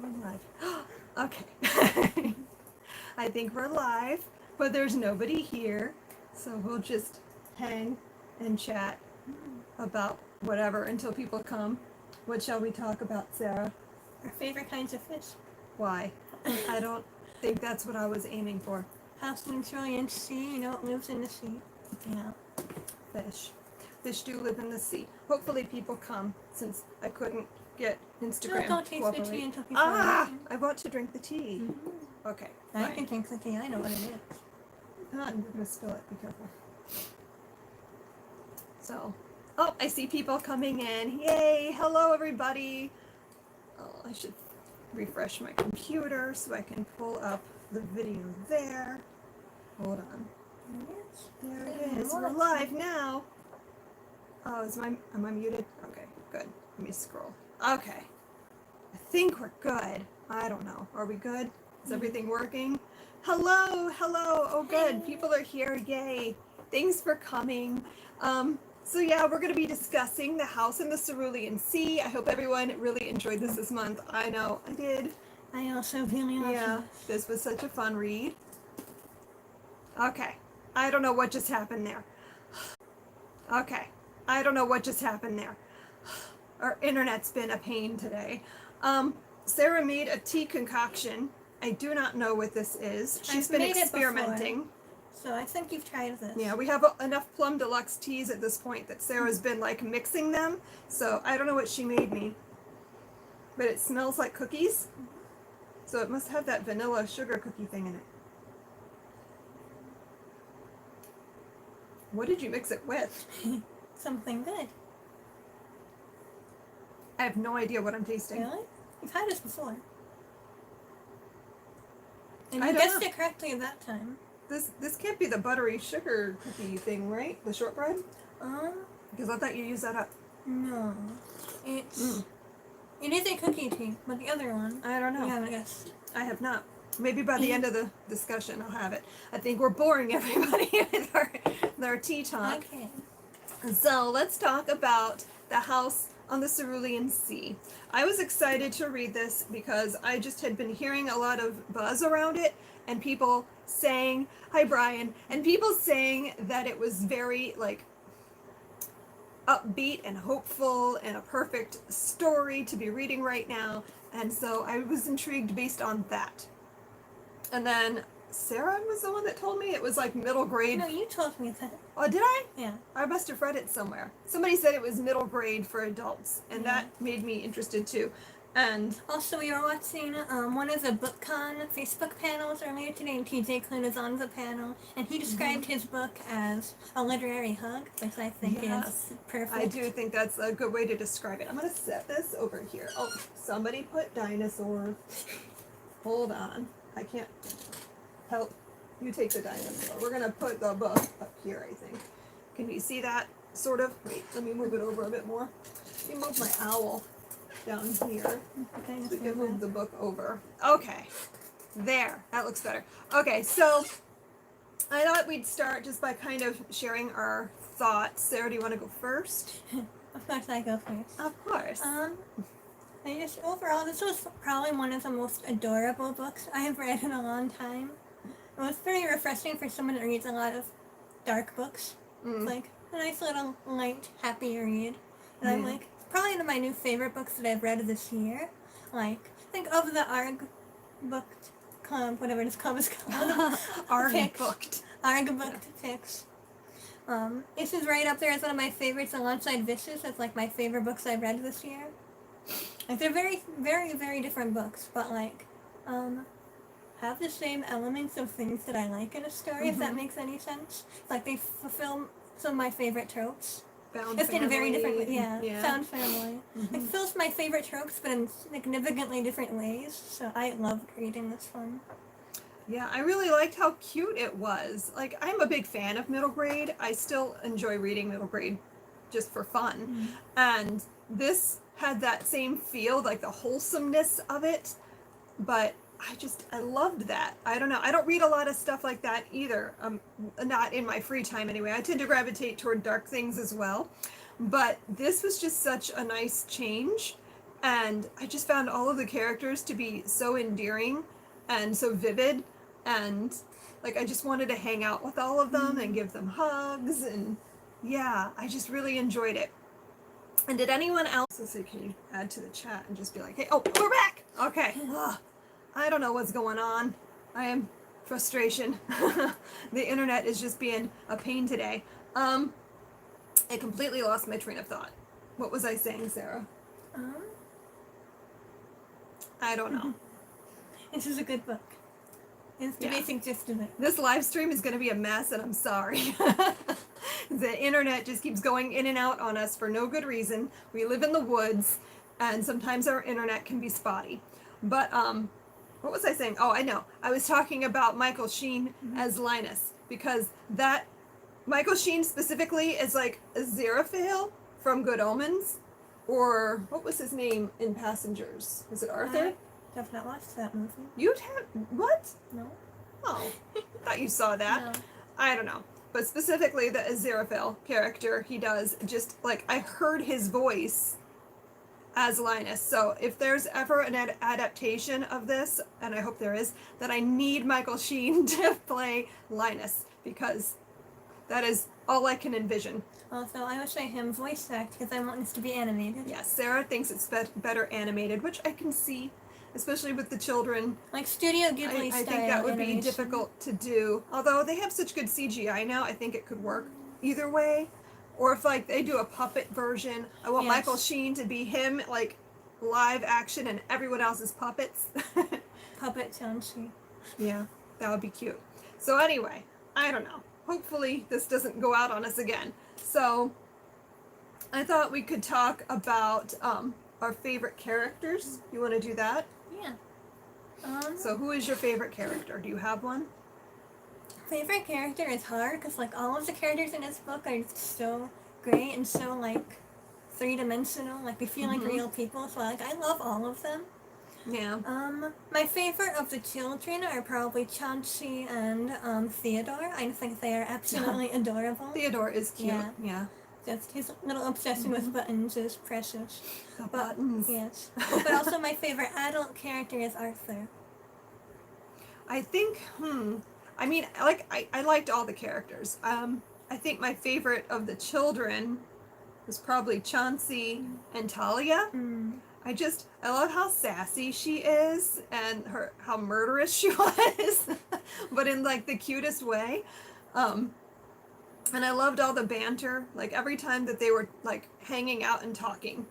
We're live. Okay. I think we're live, but there's nobody here. So we'll just hang and chat about whatever until people come. What shall we talk about, Sarah? Our favorite kinds of fish. Why? I don't think that's what I was aiming for. House in the Cerulean Sea, you know, it lives in the sea. Yeah. Fish. Fish do live in the sea. Hopefully people come, since I couldn't get Instagram. Don't taste the tea until people Ah! I want to drink the tea. Mm-hmm. Okay. I can drink the tea, I know what it is. I'm gonna spill it, be careful. So, oh, I see people coming in. Yay! Hello, everybody. Oh, I should refresh my computer so I can pull up the video there. Hold on. Yes. There it is. We're live now. Oh, am I muted? Okay, good. Let me scroll. Okay. I think we're good. I don't know. Are we good? Is everything working? Hello, hello. Oh, good. People are here. Yay. Thanks for coming. So yeah, we're going to be discussing The House in the Cerulean Sea. I hope everyone really enjoyed this month. I know I did. I also really love Yeah, this was such a fun read. Okay. I don't know what just happened there. Okay. I don't know what just happened there. Our internet's been a pain today. Sarah made a tea concoction. I do not know what this is. She's been experimenting. So I think you've tried this. Yeah, we have enough Plum Deluxe teas at this point that Sarah's been like mixing them. So I don't know what she made me. But it smells like cookies. So it must have that vanilla sugar cookie thing in it. What did you mix it with? Something good. I have no idea what I'm tasting. Really? You've had this before. And I you don't guessed know. it correctly that time. This can't be the buttery sugar cookie thing, right? The shortbread? Because I thought you used that up. No. It's... It is a cookie tea, but the other one... I don't know. You haven't guessed. I have not. Maybe by the end of the discussion I'll have it. I think we're boring everybody with our tea talk. Okay. So let's talk about The House on the Cerulean Sea. I was excited to read this because I just had been hearing a lot of buzz around it and people saying, hi Brian, and people saying that it was very like upbeat and hopeful and a perfect story to be reading right now. And so I was intrigued based on that. And then Sarah was the one that told me it was like middle grade. No, you told me that. Oh, did I? Yeah. I must have read it somewhere. Somebody said it was middle grade for adults, and that made me interested too. And also, we were watching one of the BookCon Facebook panels earlier today, and TJ Klune is on the panel, and he described his book as a literary hug, which I think is perfect. I do think that's a good way to describe it. I'm going to set this over here. Oh, somebody put dinosaurs. Hold on. I can't help. You take the dinosaur. We're going to put the book up here, I think. Can you see that? Sort of. Wait, let me move it over a bit more. Let me move my owl down here. So we can move the book over. Okay. There. That looks better. Okay, so I thought we'd start just by kind of sharing our thoughts. Sarah, do you want to go first? Of course I go first. Of course. I just, overall, this was probably one of the most adorable books I have read in a long time. It was very refreshing for someone that reads a lot of dark books. It's like a nice little light, happy read. And I'm like, it's probably one of my new favorite books that I've read this year. Like, think of the Arrrgh booked, whatever this club is called. Arrrgh booked. Arrrgh booked picks. This is right up there as one of my favorites alongside Vicious. It's like my favorite books I've read this year. Like, they're very, very, very different books, but like, have the same elements of things that I like in a story, if that makes any sense. Like, they fulfill some of my favorite tropes. Found Just in a very family. different way. Yeah. Found family. It fulfills my favorite tropes, but in significantly different ways. So I loved reading this one. Yeah, I really liked how cute it was. Like, I'm a big fan of middle grade. I still enjoy reading middle grade just for fun. And this had that same feel, like the wholesomeness of it, but I loved that. I don't know. I don't read a lot of stuff like that either. Not in my free time anyway. I tend to gravitate toward dark things as well. But this was just such a nice change. And I just found all of the characters to be so endearing and so vivid, and like I just wanted to hang out with all of them and give them hugs, and yeah, I just really enjoyed it. And did anyone else, let's see, can you add to the chat and just be like, hey, oh, we're back! Okay. Ugh, I don't know what's going on. I am frustration. The internet is just being a pain today. I completely lost my train of thought. What was I saying, Sarah? I don't know. This is a good book. It's the basic gist of it. This live stream is going to be a mess, and I'm sorry. The internet just keeps going in and out on us for no good reason. We live in the woods, and sometimes our internet can be spotty. But what was I saying? Oh, I know. I was talking about Michael Sheen as Linus, because that Michael Sheen specifically is like Aziraphale from Good Omens, or what was his name in Passengers? Was it Arthur? I have not watched that movie. You'd have what? No. Oh, I thought you saw that. No. I don't know. But specifically the Aziraphale character, he does just like, I heard his voice as Linus. So if there's ever an adaptation of this, and I hope there is, then I need Michael Sheen to play Linus, because that is all I can envision. Also, I wish I him voice act because I want this to be animated. Yes, Sarah thinks it's better animated, which I can see, especially with the children. Like Studio Ghibli style I think that would animation. be difficult to do. Although they have such good CGI now, I think it could work either way. Or if like they do a puppet version, I want Yes. Michael Sheen to be him, like live action, and everyone else is puppets. Puppet Chauncey. Yeah, that would be cute. So anyway, I don't know. Hopefully this doesn't go out on us again. So I thought we could talk about our favorite characters. You want to do that? Yeah. So who is your favorite character? Do you have one? Favorite character is hard because like all of the characters in this book are just so great and so like three-dimensional. Like they feel like real people. So like I love all of them. Yeah. My favorite of the children are probably Chauncey and Theodore. I think they are absolutely adorable. Theodore is cute. Yeah. Just his little obsession with buttons is precious. The buttons. Yes. But also my favorite adult character is Arthur. I think, I mean, I liked all the characters. I think my favorite of the children was probably Chauncey and Thalia. I love how sassy she is and how murderous she was, but in like the cutest way. And I loved all the banter, like every time that they were like hanging out and talking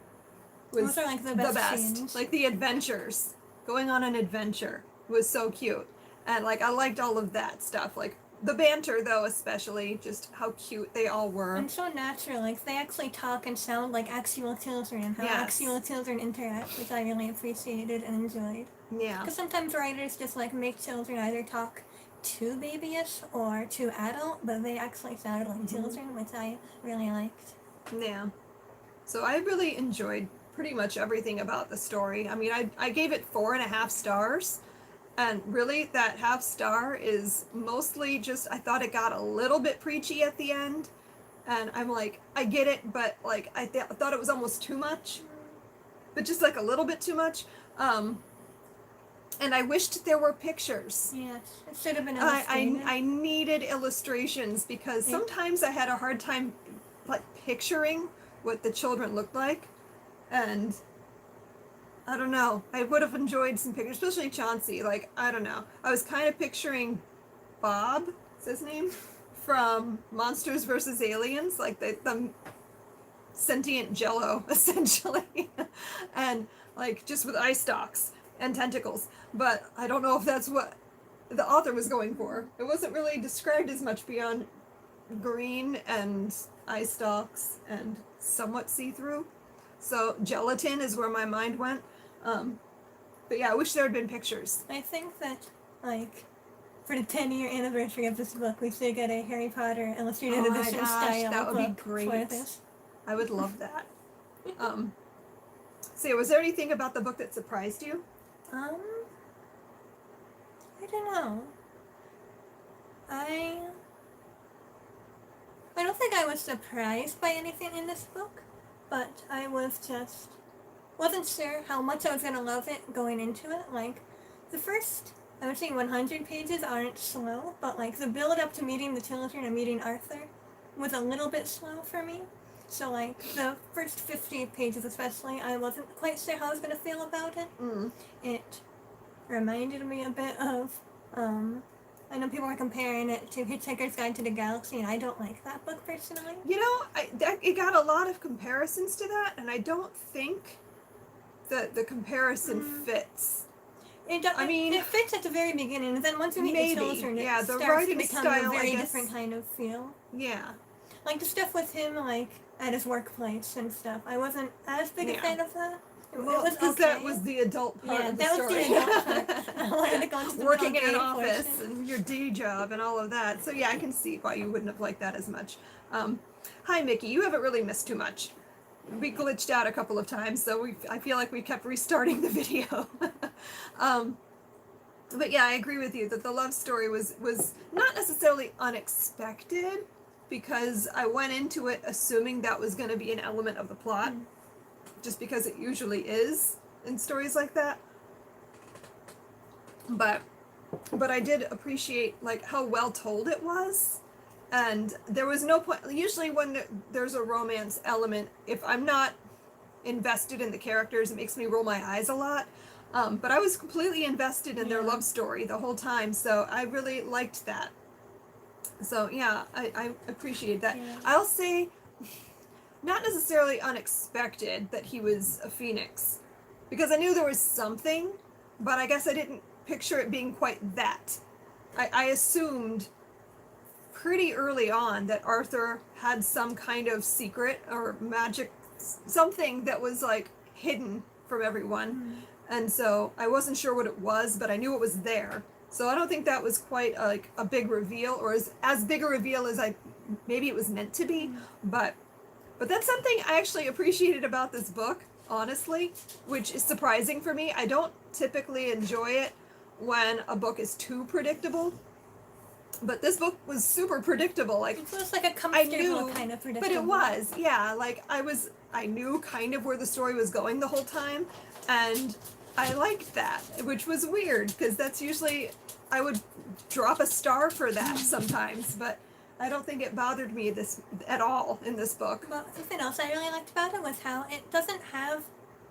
was Those are like the best scenes. Like the adventures, going on an adventure was so cute. And like I liked all of that stuff, like the banter though, especially just how cute they all were. And so natural, like they actually talk and sound like actual children and how actual children interact, which I really appreciated and enjoyed. Yeah. Because sometimes writers just like make children either talk too babyish or too adult, but they actually sound like children, which I really liked. Yeah. So I really enjoyed pretty much everything about the story. I mean, I gave it 4.5 stars. And really, that half star is mostly just, I thought it got a little bit preachy at the end. And I'm like, I get it, but like, I thought it was almost too much. But just like a little bit too much. And I wished there were pictures. Yes, it should have been illustrated. I needed illustrations because sometimes I had a hard time like picturing what the children looked like. And I don't know. I would have enjoyed some pictures, especially Chauncey. Like, I don't know. I was kind of picturing Bob, is his name, from Monsters vs. Aliens, like the sentient jello, essentially. And, like, just with eye stalks and tentacles. But I don't know if that's what the author was going for. It wasn't really described as much beyond green and eye stalks and somewhat see-through. So gelatin is where my mind went. But yeah, I wish there had been pictures. I think that, like, for the 10-year anniversary of this book, we should get a Harry Potter illustrated edition style that would be book great. for this. I would love that. So was there anything about the book that surprised you? I don't know. I don't think I was surprised by anything in this book, but I was just, wasn't sure how much I was gonna love it going into it. Like, the first, I would say 100 pages aren't slow, but like the build up to meeting the children and meeting Arthur was a little bit slow for me. So like the first 50 pages especially, I wasn't quite sure how I was gonna feel about it. It reminded me a bit of, I know people are comparing it to Hitchhiker's Guide to the Galaxy, and I don't like that book personally. You know, it got a lot of comparisons to that, and I don't think that the comparison fits. I mean, it fits at the very beginning, and then once you meet the children, it the starts writing to become style, a very different kind of feel. Yeah. Like the stuff with him, like at his workplace and stuff. I wasn't as big a fan of that. Well, because that was the adult part of the story. Yeah, that was the adult part. I wanted to go into the working in an gay office portion. and your day job and all of that. So yeah, I can see why you wouldn't have liked that as much. Hi, Mickey. You haven't really missed too much. We glitched out a couple of times, so I feel like we kept restarting the video. But yeah, I agree with you that the love story was not necessarily unexpected, because I went into it assuming that was going to be an element of the plot, just because it usually is in stories like that. But I did appreciate like how well told it was, and there was no point. Usually when there's a romance element, if I'm not invested in the characters, it makes me roll my eyes a lot. But I was completely invested in their love story the whole time, so I really liked that. So yeah, I appreciate that. Yeah. I'll say, not necessarily unexpected that he was a phoenix, because I knew there was something, but I guess I didn't picture it being quite that. I assumed pretty early on that Arthur had some kind of secret or magic, something that was like hidden from everyone. And so I wasn't sure what it was, but I knew it was there. So I don't think that was quite like a big reveal, or as big a reveal as maybe it was meant to be. But that's something I actually appreciated about this book, honestly, which is surprising for me. I don't typically enjoy it when a book is too predictable. But this book was super predictable. Like, it was like a comfortable kind of predictable. But it was, yeah. Like I knew kind of where the story was going the whole time, and I liked that, which was weird, because that's usually, I would drop a star for that sometimes, but I don't think it bothered me at all in this book. Well, something else I really liked about it was how it doesn't have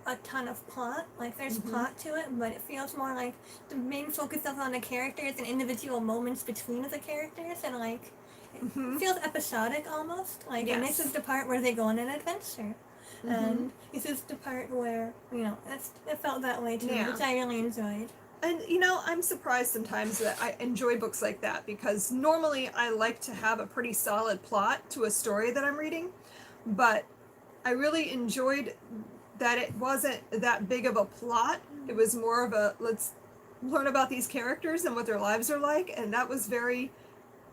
a ton of plot. Like, there's plot to it, but it feels more like the main focus is on the characters and individual moments between the characters, and like, it feels episodic almost. Like, and this is the part where they go on an adventure. And this is the part where, you know, it felt that way too, which I really enjoyed. And, you know, I'm surprised sometimes that I enjoy books like that, because normally I like to have a pretty solid plot to a story that I'm reading, but I really enjoyed that it wasn't that big of a plot. It was more of a, let's learn about these characters and what their lives are like, and that was very,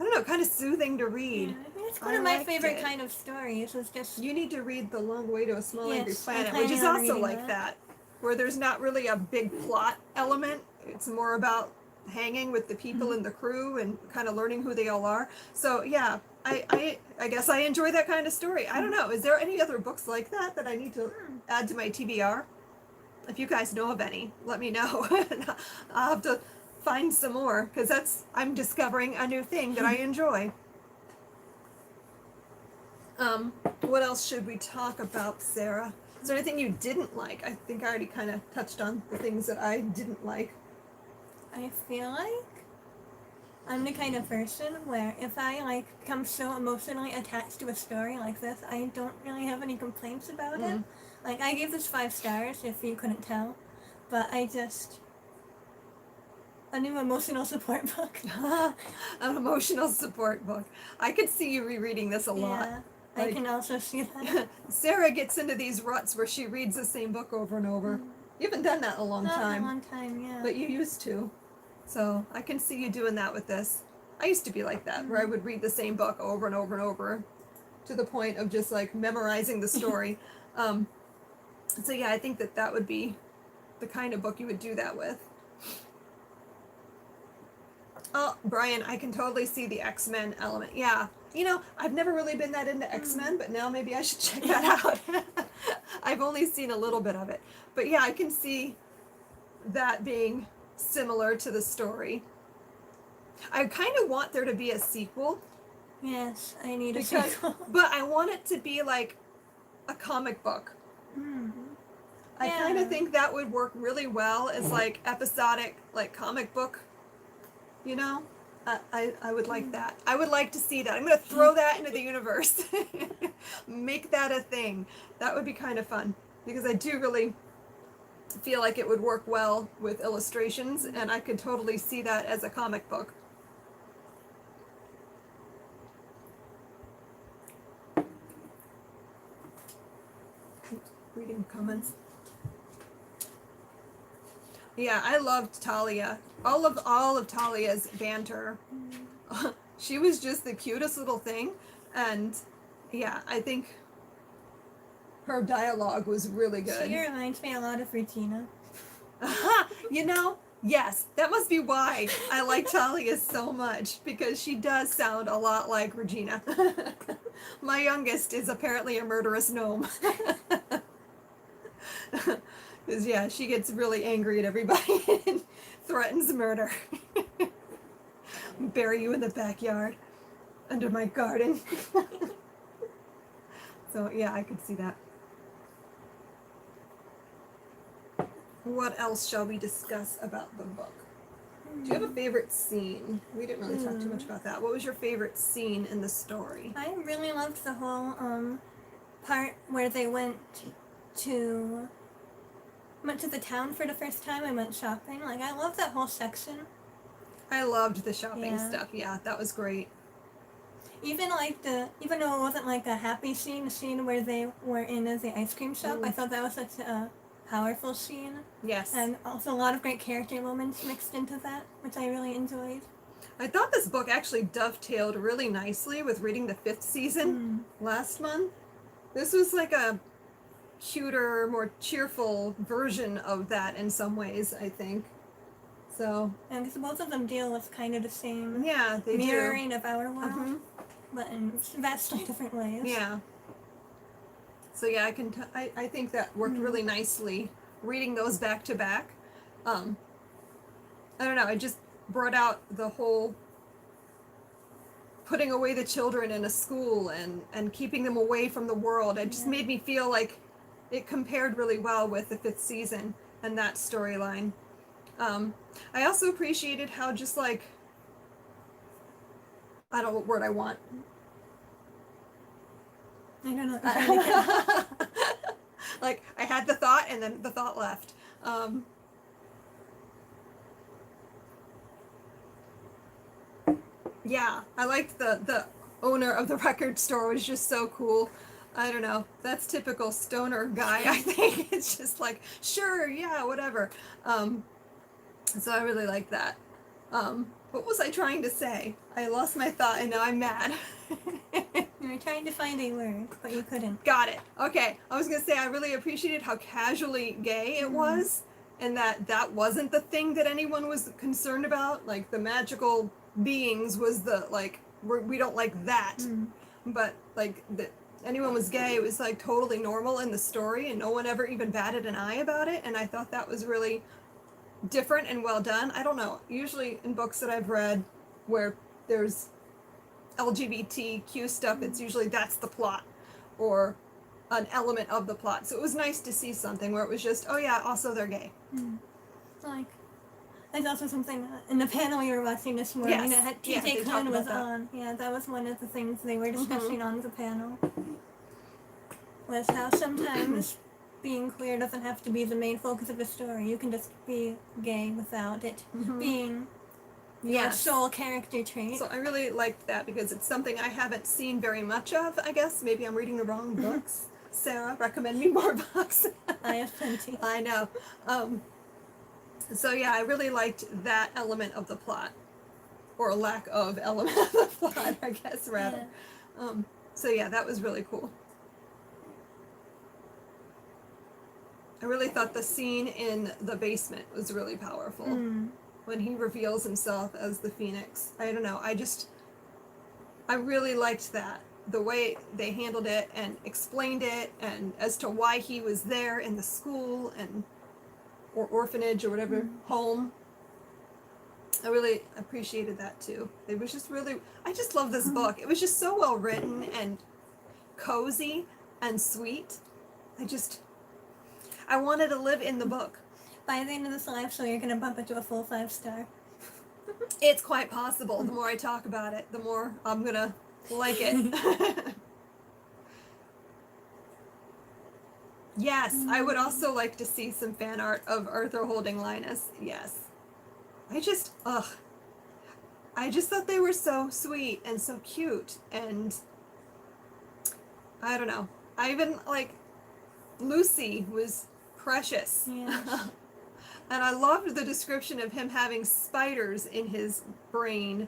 I don't know, kind of soothing to read. Yeah, I think it's one of my favorite kind of stories. It's just, you need to read The Long Way to a Small Angry Yes, Planet, I'm which is planning on also reading like that, where there's not really a big plot element. It's more about hanging with the people in the crew and kind of learning who they all are. So yeah, I guess I enjoy that kind of story. I don't know. Is there any other books like that I need to add to my TBR? If you guys know of any, let me know. I'll have to find some more, because I'm discovering a new thing that I enjoy. What else should we talk about, Sarah? Is there anything you didn't like? I think I already kind of touched on the things that I didn't like. I feel like I'm the kind of person where if I like become so emotionally attached to a story like this, I don't really have any complaints about it. Like, I gave this 5 stars if you couldn't tell, but a new emotional support book. An emotional support book. I could see you rereading this a lot. Yeah, I can also see that. Sarah gets into these ruts where she reads the same book over and over. You haven't done that in a long time. Not a long time, yeah. But you used to. So I can see you doing that with this. I used to be like that, where I would read the same book over and over and over, to the point of just like memorizing the story. So yeah, I think that would be the kind of book you would do that with. Oh, Brian, I can totally see the X-Men element. Yeah. You know, I've never really been that into X-Men, but now maybe I should check that out. I've only seen a little bit of it. But yeah, I can see that being similar to the story. I kind of want there to be a sequel. Yes, I need a Because, sequel. but I want it to be like a comic book. I kind Yeah. of think that would work really well as like episodic, like comic book, you know? I would like that. I would like to see that. I'm going to throw that into the universe. Make that a thing. That would be kind of fun because I do really feel like it would work well with illustrations, and I could totally see that as a comic book. Reading comments. Yeah, I loved Thalia. All of Thalia's banter. She was just the cutest little thing, and yeah, I think her dialogue was really good. She reminds me a lot of Regina. You know, yes, that must be why I like Thalia so much, because she does sound a lot like Regina. My youngest is apparently a murderous gnome. Because, yeah, she gets really angry at everybody and threatens murder. Bury you in the backyard, under my garden. So, yeah, I could see that. What else shall we discuss about the book? Do you have a favorite scene? We didn't really talk too much about that. What was your favorite scene in the story? I really loved the whole part where they went to the town for the first time and went shopping. Like, I love that whole section. I loved the shopping Yeah. stuff. Yeah, that was great. Even though it wasn't like a happy scene, the scene where they were in the ice cream shop, I thought that was such a powerful scene. Yes. And also a lot of great character moments mixed into that, which I really enjoyed. I thought this book actually dovetailed really nicely with reading the 5th season last month. This was like a cuter, more cheerful version of that in some ways, I think. So, And because both of them deal with kind of the same yeah, they mirroring of our world, do. but in vastly different ways. Yeah. So yeah, I think that worked really nicely reading those back to back. I don't know, it just brought out the whole putting away the children in a school and keeping them away from the world. It just made me feel like it compared really well with the 5th season and that storyline. I also appreciated how just like, I don't know what word I want. I don't know what you're trying to get. Like, I had the thought and then the thought left. Yeah, I liked the owner of the record store was just so cool. I don't know. That's typical stoner guy, I think. It's just like, sure, yeah, whatever. So I really like that. What was I trying to say? I lost my thought and now I'm mad. You were trying to find a word, but you couldn't. Got it. Okay. I was going to say I really appreciated how casually gay it was, and that wasn't the thing that anyone was concerned about. Like, the magical beings was the, like, we don't like that. But, like, that anyone was gay, it was, like, totally normal in the story, and no one ever even batted an eye about it, and I thought that was really different and well done. I don't know. Usually in books that I've read where there's LGBTQ stuff, it's usually that's the plot or an element of the plot. So it was nice to see something where it was just, oh yeah, also they're gay. Like, there's also something in the panel we were watching this morning Yes. that had Yeah, they TJ talked Klune was about that. on. Yeah, that was one of the things they were discussing on the panel. Was how sometimes being queer doesn't have to be the main focus of the story. You can just be gay without it being your Yes. sole character trait. So I really liked that because it's something I haven't seen very much of, I guess. Maybe I'm reading the wrong books. Sarah, recommend me more books. I have plenty. I know. So yeah, I really liked that element of the plot. Or lack of element of the plot, I guess, rather. So yeah, that was really cool. I really thought the scene in the basement was really powerful. When he reveals himself as the Phoenix. I don't know, I really liked that. the way they handled it and explained it, and as to why he was there in the school and or orphanage or whatever home. I really appreciated that too. It was just really, I just love this book. It was just so well written and cozy and sweet. I wanted to live in the book. By the end of this live show, you're going to bump it to a full 5-star. It's quite possible. The more I talk about it, the more I'm going to like it. Yes, I would also like to see some fan art of Arthur holding Linus. Yes. I just thought they were so sweet and so cute, and I don't know. I even, like, Lucy was precious. Yeah. And I loved the description of him having spiders in his brain.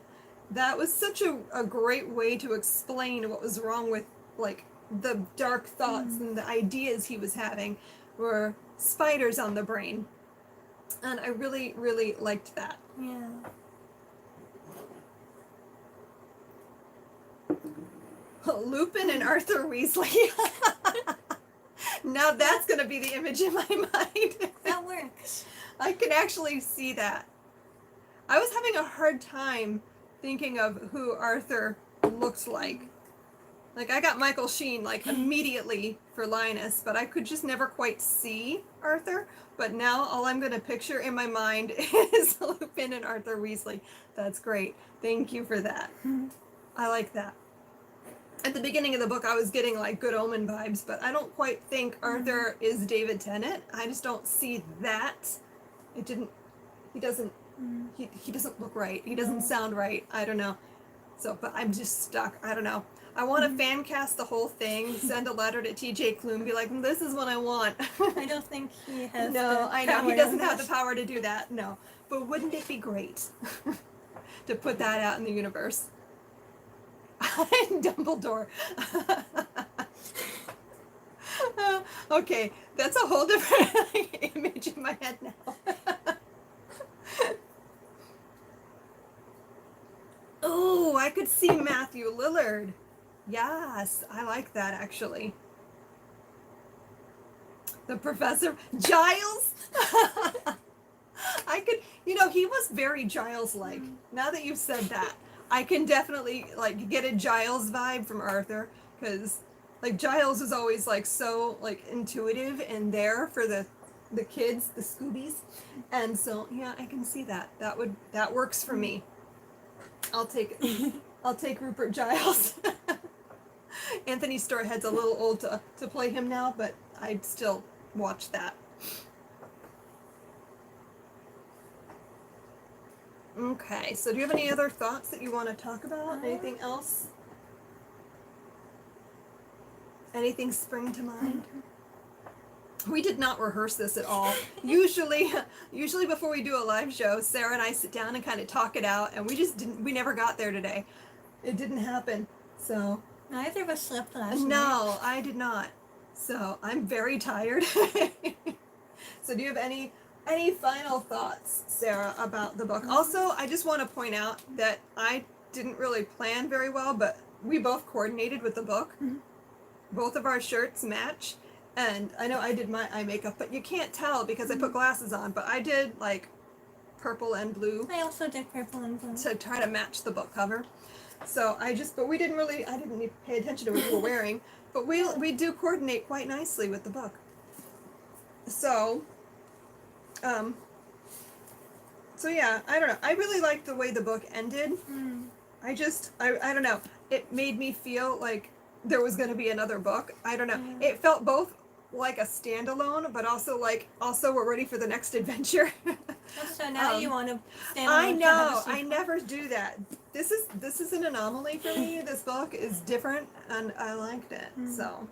That was such a great way to explain what was wrong with, like, the dark thoughts and the ideas he was having were spiders on the brain. And I really, really liked that. Yeah. Lupin and Arthur Weasley. Now that's going to be the image in my mind. That works. I can actually see that. I was having a hard time thinking of who Arthur looked like. Like, I got Michael Sheen, like, immediately for Linus, but I could just never quite see Arthur. But now all I'm going to picture in my mind is Lupin and Arthur Weasley. That's great. Thank you for that. I like that. At the beginning of the book, I was getting, like, Good Omen vibes, but I don't quite think Arthur is David Tennant. I just don't see that. He doesn't look right. He doesn't sound right. I don't know. So, but I'm just stuck. I don't know. I want to fan cast the whole thing, send a letter to TJ Klune, be like, this is what I want. I don't think he has No, the I know. He power doesn't to have the power to do that. No. But wouldn't it be great to put that out in the universe? Dumbledore. Okay, that's a whole different image in my head now. Oh, I could see Matthew Lillard. Yes, I like that actually. The Professor Giles. I could, he was very Giles-like. Now that you've said that, I can definitely like get a Giles vibe from Arthur, because like Giles is always like so like intuitive and there for the kids, the Scoobies, and so yeah, I can see that. That works for me. I'll take Rupert Giles. Anthony Storehead's a little old to play him now, but I'd still watch that. Okay, so do you have any other thoughts that you want to talk about? Anything else? Anything spring to mind? We did not rehearse this at all. Usually before we do a live show, Sarah and I sit down and kind of talk it out, and we never got there today. It didn't happen. So neither of us slept last night. No, I did not. So I'm very tired. So do you have any final thoughts, Sarah, about the book? Also, I just want to point out that I didn't really plan very well, but we both coordinated with the book. Both of our shirts match. And I know I did my eye makeup, but you can't tell because I put glasses on, but I did like purple and blue. I also did purple and blue. To try to match the book cover. So I didn't pay attention to what you were wearing, but we do coordinate quite nicely with the book. So yeah, I don't know. I really liked the way the book ended. I don't know. It made me feel like there was going to be another book. I don't know. It felt both like a standalone, but also we're ready for the next adventure. So now you want to stand I know. I never do that. This is an anomaly for me. This book is different, and I liked it. So.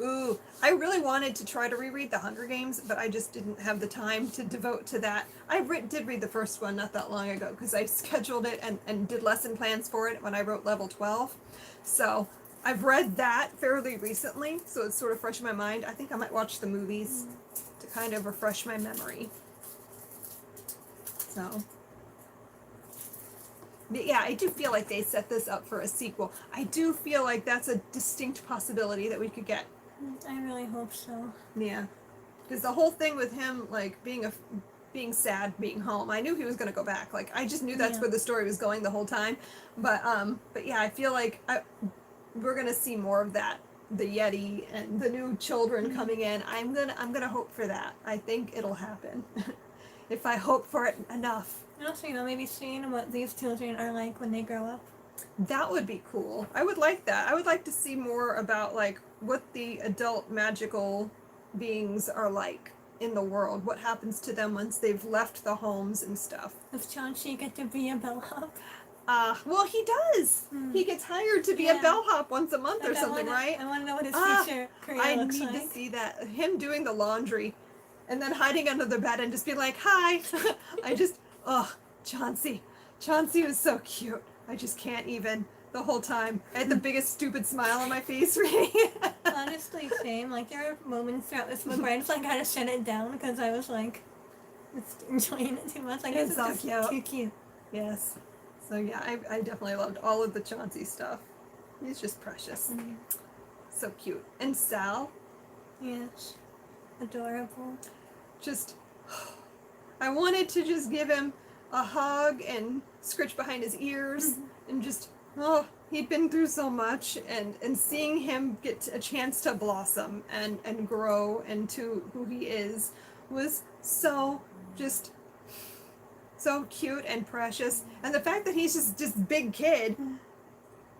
Ooh, I really wanted to try to reread The Hunger Games, but I just didn't have the time to devote to that. I did read the first one not that long ago, because I scheduled it and did lesson plans for it when I wrote level 12. So I've read that fairly recently, so it's sort of fresh in my mind. I think I might watch the movies to kind of refresh my memory. So yeah, I do feel like they set this up for a sequel. I do feel like that's a distinct possibility that we could get. I really hope so. Yeah, because the whole thing with him, like being sad, being home, I knew he was gonna go back. Like I just knew that's Yeah. where the story was going the whole time. But yeah, I feel like we're gonna see more of that. The Yeti and the new children coming in. I'm gonna hope for that. I think it'll happen. If I hope for it enough. And also, maybe seeing what these children are like when they grow up. That would be cool. I would like that. I would like to see more about like what the adult magical beings are like in the world. What happens to them once they've left the homes and stuff. Does Chauncey get to be a bellhop? Well, he does. He gets hired to be a Yeah. bellhop once a month or something, right? I want to know what his future career I looks need like. to see that. Him doing the laundry and then hiding under the bed and just being like, hi. Chauncey. Chauncey was so cute. I just can't even. The whole time. I had the biggest stupid smile on my face reading it. Honestly, same. Like, there are moments throughout this book where I just, like, had to shut it down because I was, like, just enjoying it too much. Like, It's it's so just cute. too cute. Yes. So yeah, I definitely loved all of the Chauncey stuff. He's just precious. So cute. And Sal, Yes. Adorable. just I wanted to just give him a hug and scritch behind his ears and just he'd been through so much, and seeing him get a chance to blossom and grow into who he is was so just so cute and precious. And the fact that he's just this big kid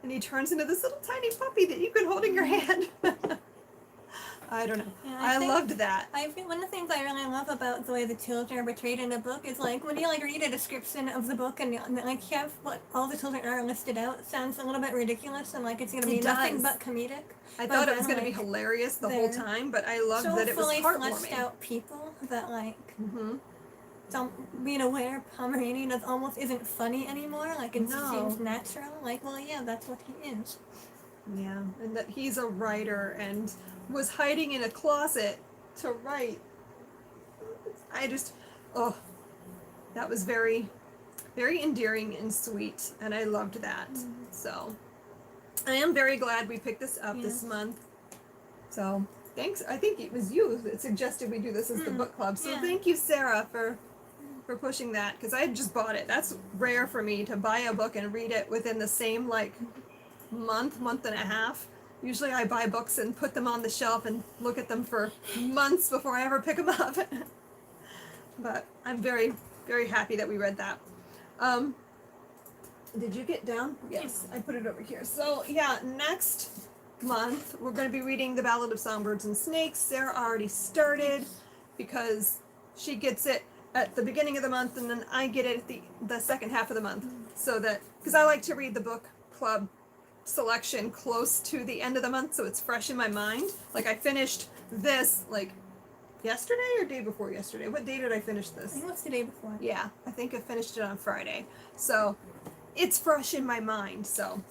and he turns into this little tiny puppy that you can hold in your hand. I don't know. Yeah, I think loved that. I think one of the things I really love about the way the children are portrayed in the book is, like, when you, like, read a description of the book and, like, have what all the children are listed out, it sounds a little bit ridiculous and like it's going to be It nothing does. but comedic. I But thought it then, was going to be like, hilarious the whole they're time, but I loved so that it was fully fleshed heartwarming. out people that, like, Mm-hmm. being aware Pomeranian almost isn't funny anymore. Like, it just No. seems natural. Like, well, yeah, that's what he is. Yeah, and that he's a writer and was hiding in a closet to write. I just, that was very, very endearing and sweet, and I loved that. So, I am very glad we picked this up this month. So, thanks. I think it was you that suggested we do this as the book club. So, yeah. thank you, Sara, for pushing that, because I had just bought it. That's rare for me to buy a book and read it within the same, like, month and a half. Usually I buy books and put them on the shelf and look at them for months before I ever pick them up. But I'm very, very happy that we read that. Did you get down? Yes, I put it over here. So yeah, next month we're going to be reading The Ballad of Songbirds and Snakes. Sarah already started because she gets it at the beginning of the month and then I get it at the second half of the month. So that, because I like to read the book club selection close to the end of the month so it's fresh in my mind. Like I finished this like yesterday or day before yesterday. What day did I finish I this? think it was the day before. Yeah, I think I finished it on Friday. So it's fresh in my mind. So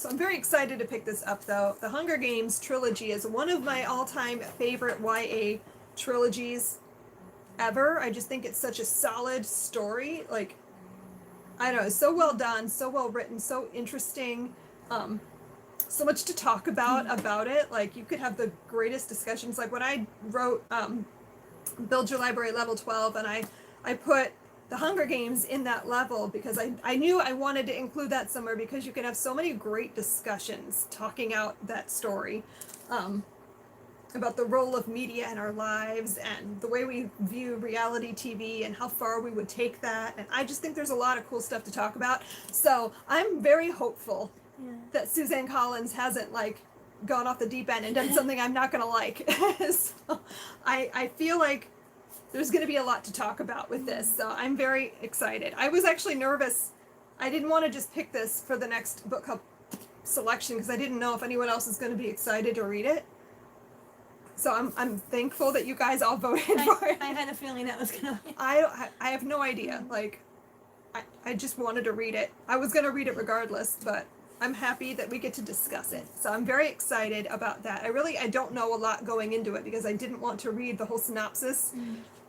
I'm very excited to pick this up though. The Hunger Games trilogy is one of my all-time favorite YA trilogies ever. I just think it's such a solid story. Like, I don't know, it's so well done, so well written, so interesting. So much to talk about it. Like, you could have the greatest discussions. Like when I wrote Build Your Library Level 12, and I put the Hunger Games in that level because I knew I wanted to include that somewhere because you can have so many great discussions talking out that story. About the role of media in our lives and the way we view reality TV and how far we would take that. And I just think there's a lot of cool stuff to talk about. So I'm very hopeful that Suzanne Collins hasn't like gone off the deep end and done something I'm not gonna like. So I feel like there's gonna be a lot to talk about with this. So I'm very excited. I was actually nervous. I didn't want to just pick this for the next book club selection because I didn't know if anyone else is gonna be excited to read it. So I'm thankful that you guys all voted for it. I had a feeling that was gonna be. I have no idea. Like, I just wanted to read it. I was gonna read it regardless, but I'm happy that we get to discuss it. So I'm very excited about that. I don't know a lot going into it because I didn't want to read the whole synopsis.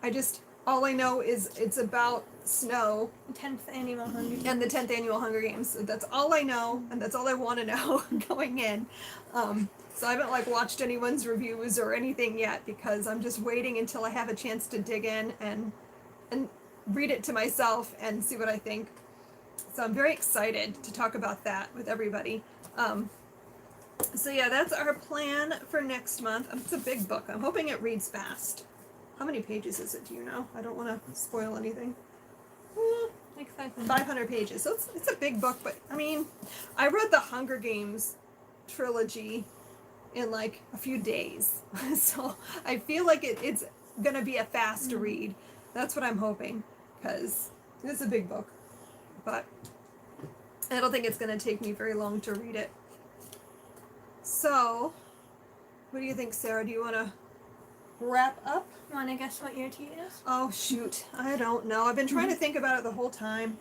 I just All I know is it's about snow 10th annual Hunger Games. and the 10th annual Hunger Games. That's all I know, and that's all I want to know going in. So I haven't like watched anyone's reviews or anything yet because I'm just waiting until I have a chance to dig in and read it to myself and see what I think. So I'm very excited to talk about that with everybody. So yeah, that's our plan for next month. It's a big book. I'm hoping it reads fast. How many pages is it? Do you know? I don't want to spoil anything. Like 500. 500 pages. So it's a big book, but I mean, I read the Hunger Games trilogy in like a few days. So I feel like it's going to be a fast read. That's what I'm hoping because it's a big book. But I don't think it's going to take me very long to read it. So, what do you think, Sarah? Do you want to wrap up? Want to guess what your tea is? Oh, shoot. I don't know. I've been trying to think about it the whole time.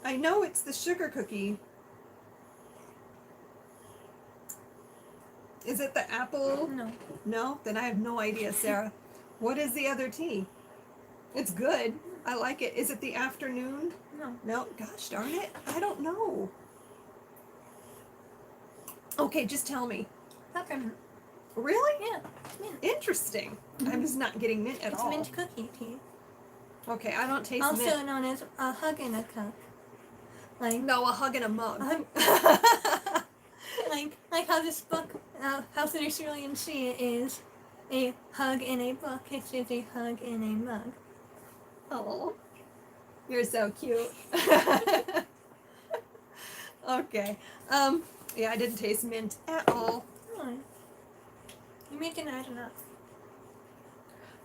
I know it's the sugar cookie. Is it the apple? No. No? Then I have no idea, Sarah. What is the other tea? It's good. I like it. Is it the afternoon? No. No? Gosh darn it. I don't know. Okay, just tell me. Peppermint. Really? Yeah. Mint. Interesting. I'm just not getting mint at It's all. mint cookie tea. Okay, I don't taste Also mint. known as a hug in a cup. Like, No, a hug in a mug. like how this book, how the Cerulean Sea is a hug in a book. It is a hug in a mug. Oh, you're so cute. Okay. Yeah, I didn't taste mint at all. Oh. You're making that enough.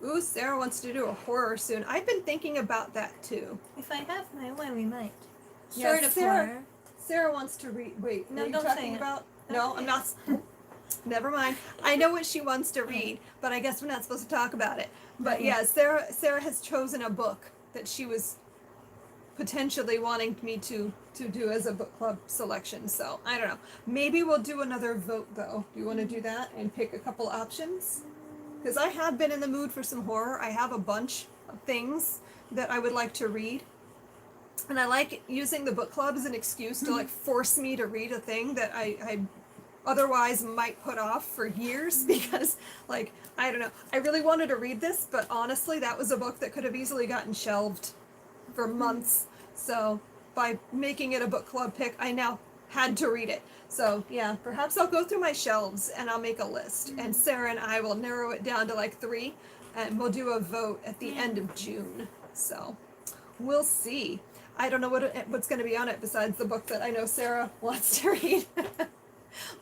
Ooh, Sarah wants to do a horror soon. I've been thinking about that too. If I have my way, we might. Yeah, Sort of Sarah- horror. Sarah wants to read. Wait, No, what are you don't talking say it. about? Don't No, say I'm it. not. Never mind. I know what she wants to read, but I guess we're not supposed to talk about it. But yeah, Sarah has chosen a book that she was potentially wanting me to do as a book club selection. So I don't know. Maybe we'll do another vote though. Do you want to do that and pick a couple options? Because I have been in the mood for some horror. I have a bunch of things that I would like to read. And I like using the book club as an excuse to like force me to read a thing that I otherwise might put off for years because like, I don't know. I really wanted to read this, but honestly, that was a book that could have easily gotten shelved for months. So by making it a book club pick, I now had to read it. So yeah, perhaps I'll go through my shelves and I'll make a list. And Sarah and I will narrow it down to like 3 and we'll do a vote at the end of June. So we'll see. I don't know what's going to be on it besides the book that I know Sarah wants to read.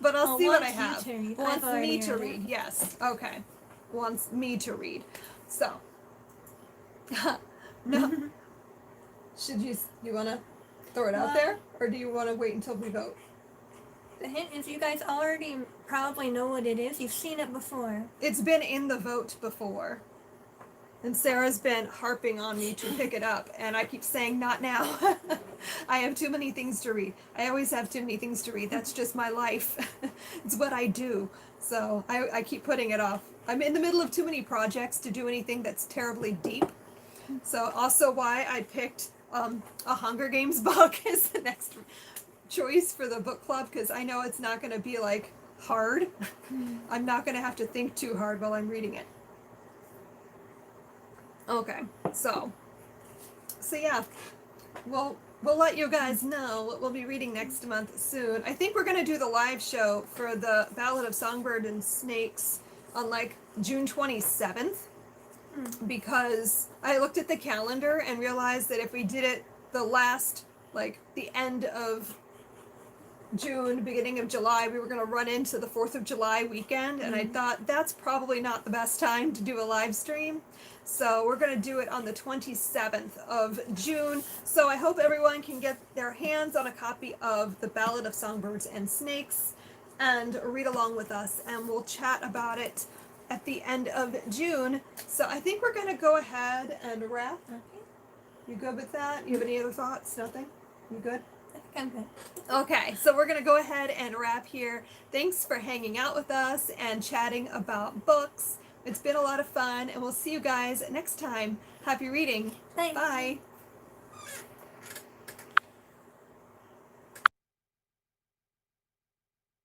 But I'll see what I have. Wants me to read. Yes. Okay. Wants me to read. So. No. Should you want to throw it out there? Or do you want to wait until we vote? The hint is you guys already probably know what it is. You've seen it before. It's been in the vote before. And Sarah's been harping on me to pick it up, and I keep saying, not now. I have too many things to read. I always have too many things to read. That's just my life. It's what I do. So I keep putting it off. I'm in the middle of too many projects to do anything that's terribly deep. So also why I picked a Hunger Games book is the next choice for the book club, because I know it's not going to be like hard. I'm not going to have to think too hard while I'm reading it. Okay, so yeah, we'll let you guys know what we'll be reading next month soon. I think we're gonna do the live show for the Ballad of Songbird and Snakes on like June 27th, because I looked at the calendar and realized that if we did it the end of June, beginning of July, we were going to run into the 4th of July weekend, and I thought that's probably not the best time to do a live stream. So we're going to do it on the 27th of June. So I hope everyone can get their hands on a copy of The Ballad of Songbirds and Snakes and read along with us, and we'll chat about it at the end of June. So I think we're going to go ahead and wrap. Okay. You good with that? You have any other thoughts? Nothing? You good? I think I'm good. Okay, so we're going to go ahead and wrap here. Thanks for hanging out with us and chatting about books. It's been a lot of fun, and we'll see you guys next time. Happy reading. Thanks. Bye.